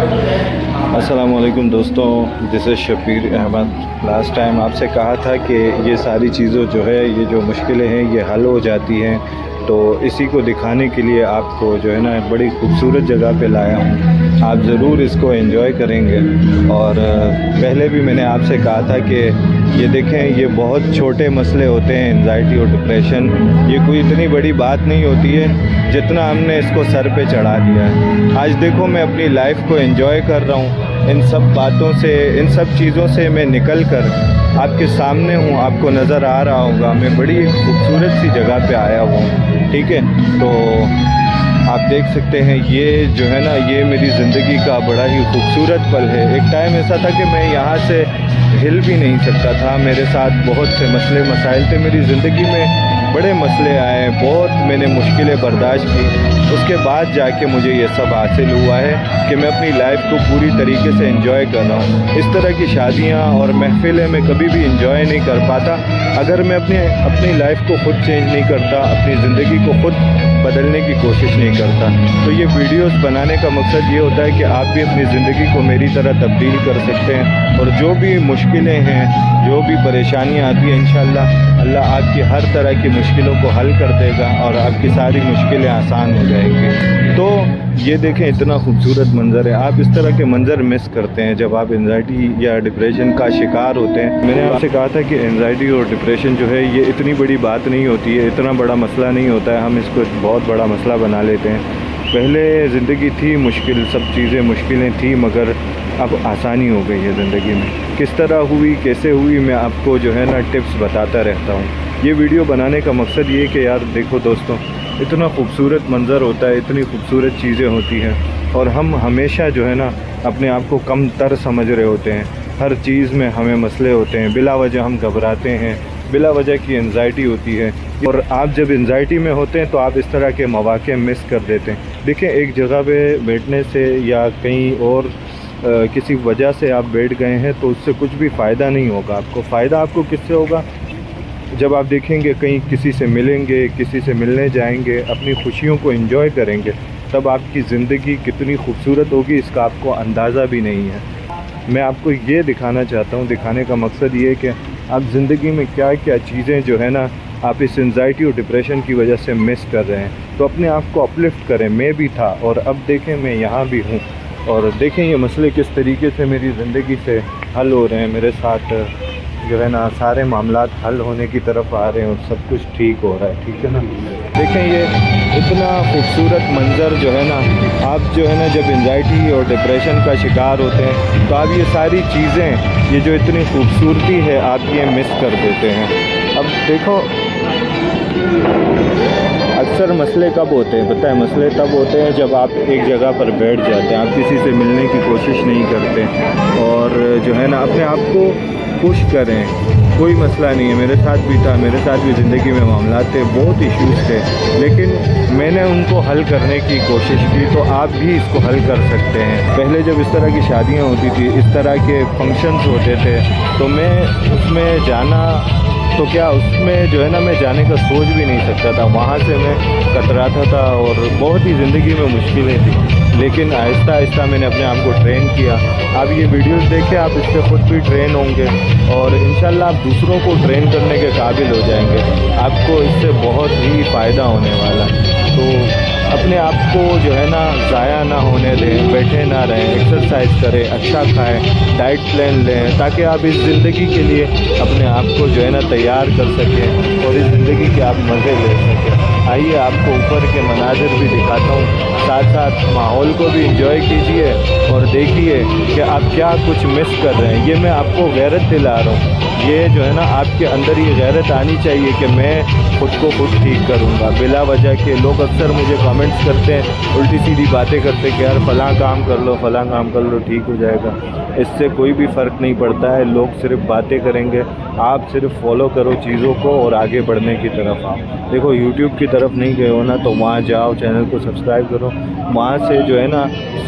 अस्सलाम वालेकुम दोस्तों, this is Shabbir Ahmed. Last time आपसे कहा था कि ये सारी चीज़ों जो है, ये जो मुश्किलें हैं ये हल हो जाती हैं, तो इसी को दिखाने के लिए आपको जो है ना बड़ी खूबसूरत जगह पे लाया हूँ। आप ज़रूर इसको एंजॉय करेंगे। और पहले भी मैंने आपसे कहा था कि ये देखें, ये बहुत छोटे मसले होते हैं, एंजाइटी और डिप्रेशन। ये कोई इतनी बड़ी बात नहीं होती है जितना हमने इसको सर पे चढ़ा दिया है। आज देखो, मैं अपनी लाइफ को एंजॉय कर रहा हूँ। इन सब बातों से, इन सब चीज़ों से मैं निकल कर आपके सामने हूँ। आपको नज़र आ रहा होगा मैं बड़ी खूबसूरत सी जगह पे आया हुआ हूँ, ठीक है। तो आप देख सकते हैं, ये जो है ना, ये मेरी ज़िंदगी का बड़ा ही खूबसूरत पल है। एक टाइम ऐसा था कि मैं यहाँ से हिल भी नहीं सकता था। मेरे साथ बहुत से मसले मसाइल थे। मेरी ज़िंदगी में बड़े मसले आए, बहुत मैंने मुश्किलें बर्दाश्त की। उसके बाद जाके मुझे ये सब हासिल हुआ है कि मैं अपनी लाइफ को पूरी तरीके से एंजॉय कर रहा हूँ। इस तरह की शादियाँ और महफ़िलें मैं कभी भी एंजॉय नहीं कर पाता अगर मैं अपनी लाइफ को ख़ुद चेंज नहीं करता, अपनी ज़िंदगी को ख़ुद बदलने की कोशिश नहीं करता। तो ये वीडियोस बनाने का मकसद ये होता है कि आप भी अपनी ज़िंदगी को मेरी तरह तब्दील कर सकते हैं। और जो भी मुश्किलें हैं, जो भी परेशानियाँ आती हैं, इंशाअल्लाह अल्लाह आपकी हर तरह की मुश्किलों को हल कर देगा और आपकी सारी मुश्किलें आसान हो जाएंगी। तो ये देखें, इतना खूबसूरत मंज़र है। आप इस तरह के मंज़र मिस करते हैं जब आप एंजाइटी या डिप्रेशन का शिकार होते हैं। मैंने आपसे कहा था कि एंजाइटी और डिप्रेशन जो है ये इतनी बड़ी बात नहीं होती है, इतना बड़ा मसला नहीं होता है। हम इसको बहुत बड़ा मसला बना लेते हैं। पहले ज़िंदगी थी मुश्किल, सब चीज़ें मुश्किलें थी, मगर अब आसानी हो गई है ज़िंदगी में। किस तरह हुई, कैसे हुई, मैं आपको जो है ना टिप्स बताता रहता हूँ। ये वीडियो बनाने का मकसद ये कि यार देखो दोस्तों, इतना खूबसूरत मंज़र होता है, इतनी खूबसूरत चीज़ें होती हैं, और हम हमेशा जो है ना अपने आप को कम तर समझ रहे होते हैं। हर चीज़ में हमें मसले होते हैं, बिला वजह हम घबराते हैं, बिला वजह की एंजाइटी होती है। और आप जब एंजाइटी में होते हैं तो आप इस तरह के मौक़े मिस कर देते हैं। देखें, एक जगह पे बैठने से या कहीं और किसी वजह से आप बैठ गए हैं तो उससे कुछ भी फ़ायदा नहीं होगा आपको। फ़ायदा आपको किससे होगा? जब आप देखेंगे कहीं किसी से मिलेंगे, किसी से मिलने जाएंगे, अपनी खुशियों को एंजॉय करेंगे, तब आपकी ज़िंदगी कितनी खूबसूरत होगी इसका आपको अंदाज़ा भी नहीं है। मैं आपको ये दिखाना चाहता हूँ, दिखाने का मकसद ये है कि आप ज़िंदगी में क्या क्या चीज़ें जो है ना आप इस एंजाइटी और डिप्रेशन की वजह से मिस कर रहे हैं। तो अपने आप को अपलिफ्ट करें। मैं भी था और अब देखें मैं यहाँ भी हूँ, और देखें ये मसले किस तरीके से मेरी ज़िंदगी से हल हो रहे हैं। मेरे साथ जो है ना सारे मामलात हल होने की तरफ आ रहे हैं और सब कुछ ठीक हो रहा है, ठीक है ना। देखें, ये इतना खूबसूरत मंज़र जो है ना, आप जो है ना जब एंजाइटी और डिप्रेशन का शिकार होते हैं तो आप ये सारी चीज़ें, ये जो इतनी खूबसूरती है, आप ये मिस कर देते हैं। अब देखो, अक्सर मसले कब होते हैं पता है? मसले तब होते हैं जब आप एक जगह पर बैठ जाते हैं, आप किसी से मिलने की कोशिश नहीं करते, और जो है ना अपने आप को खुश करें। कोई मसला नहीं है, मेरे साथ भी था, मेरे साथ भी ज़िंदगी में मामला थे, बहुत इश्यूज़ थे, लेकिन मैंने उनको हल करने की कोशिश की। तो आप भी इसको हल कर सकते हैं। पहले जब इस तरह की शादियाँ होती थी, इस तरह के फंक्शंस होते थे, तो मैं उसमें जाना, तो क्या उसमें जो है ना मैं जाने का सोच भी नहीं सकता था। वहाँ से मैं कतराता था और बहुत ही ज़िंदगी में मुश्किलें थी, लेकिन आहिस्ता आहिस्ता मैंने अपने आप को ट्रेन किया। आप ये वीडियोस देखें, आप इससे ख़ुद भी ट्रेन होंगे और इंशाल्लाह आप दूसरों को ट्रेन करने के काबिल हो जाएंगे। आपको इससे बहुत ही फ़ायदा होने वाला है। तो अपने आप को जो है ना ज़ाया ना होने दें, बैठे ना रहें, एक्सरसाइज करें, अच्छा खाएं, डाइट प्लान लें, ताकि आप इस ज़िंदगी के लिए अपने आप को जो है ना तैयार कर सकें और इस ज़िंदगी के आप मज़े ले सकें। आइए आपको ऊपर के मनाज़िर भी दिखाता हूँ, साथ साथ माहौल को भी इंजॉय कीजिए और देखिए कि आप क्या कुछ मिस कर रहे हैं। ये मैं आपको गैरत दिला रहा हूँ। ये जो है ना आपके अंदर ये गैरत आनी चाहिए कि मैं ख़ुद को खुद ठीक करूँगा। बिला वजह के लोग अक्सर मुझे कमेंट्स करते हैं, उल्टी सीधी बातें करते हैं कि यार फ़लाँ काम कर लो, फ़लाँ काम कर लो, ठीक हो जाएगा। اس سے کوئی بھی فرق نہیں پڑتا ہے. لوگ صرف باتیں کریں گے, آپ صرف فالو کرو چیزوں کو اور آگے بڑھنے کی طرف آؤ. دیکھو یوٹیوب کی طرف نہیں گئے ہو نا تو وہاں جاؤ, چینل کو سبسکرائب کرو. وہاں سے جو ہے نا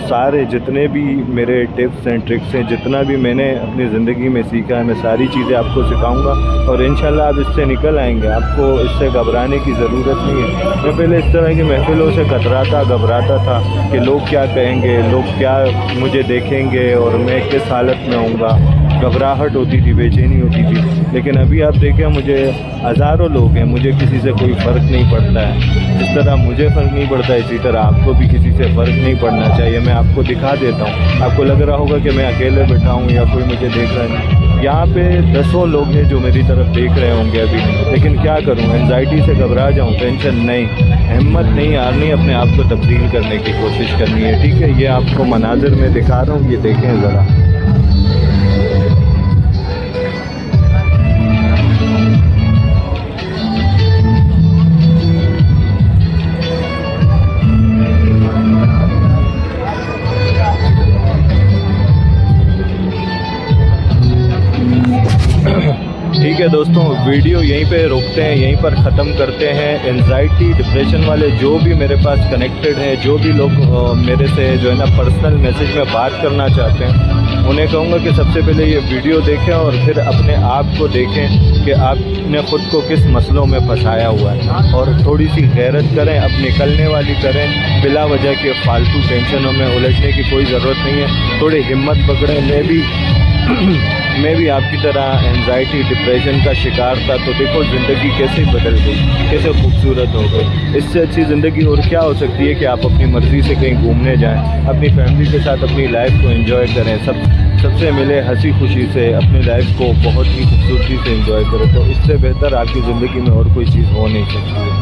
سارے جتنے بھی میرے ٹپس اینڈ ٹرکس ہیں, جتنا بھی میں نے اپنی زندگی میں سیکھا ہے, میں ساری چیزیں آپ کو سکھاؤں گا اور انشاءاللہ آپ اس سے نکل آئیں گے. آپ کو اس سے گھبرانے کی ضرورت نہیں ہے. میں پہلے اس طرح کی محفلوں سے کتراتا گھبراتا تھا کہ لوگ کیا کہیں گے, لوگ کیا مجھے دیکھیں گے اور میں کس حالت میں ہوں گا. گھبراہٹ ہوتی تھی, بے چینی ہوتی تھی. لیکن ابھی آپ دیکھیں مجھے ہزاروں لوگ ہیں, مجھے کسی سے کوئی فرق نہیں پڑتا ہے. جس طرح مجھے فرق نہیں پڑتا اسی طرح آپ کو بھی کسی سے فرق نہیں پڑنا چاہیے. میں آپ کو دکھا دیتا ہوں, آپ کو لگ رہا ہوگا کہ میں اکیلے بیٹھا ہوں یا کوئی مجھے دیکھ رہا ہے. یہاں پہ دسوں لوگ ہیں جو میری طرف دیکھ رہے ہوں گے ابھی, لیکن کیا کروں, انزائٹی سے گھبرا جاؤں, ٹینشن نہیں, ہمت نہیں ہارنی, اپنے آپ کو تبدیل کرنے کی کوشش کرنی ہے. ٹھیک ہے, یہ آپ کو مناظر میں دکھا رہا ہوں, یہ دیکھیں ذرا. ٹھیک ہے دوستوں, ویڈیو یہیں پہ روکتے ہیں, یہیں پر ختم کرتے ہیں. انزائٹی ڈپریشن والے جو بھی میرے پاس کنیکٹڈ ہیں, جو بھی لوگ میرے سے جو ہے نا پرسنل میسج میں بات کرنا چاہتے ہیں, انہیں کہوں گا کہ سب سے پہلے یہ ویڈیو دیکھیں اور پھر اپنے آپ کو دیکھیں کہ آپ نے خود کو کس مسئلوں میں پھنسایا ہوا ہے, اور تھوڑی سی غیرت کریں, اب نکلنے والی کریں. بلا وجہ کے فالتو ٹینشنوں میں الجھنے کی کوئی ضرورت نہیں ہے. تھوڑی ہمت پکڑیں. میں بھی آپ کی طرح انزائٹی ڈپریشن کا شکار تھا, تو دیکھو زندگی کیسے بدل گئی, کیسے خوبصورت ہو گئی. اس سے اچھی زندگی اور کیا ہو سکتی ہے کہ آپ اپنی مرضی سے کہیں گھومنے جائیں, اپنی فیملی کے ساتھ اپنی لائف کو انجوائے کریں, سب سے ملے ہنسی خوشی سے, اپنی لائف کو بہت ہی خوبصورتی سے انجوائے کریں. تو اس سے بہتر آپ کی زندگی میں اور کوئی چیز ہو نہیں سکتی ہے.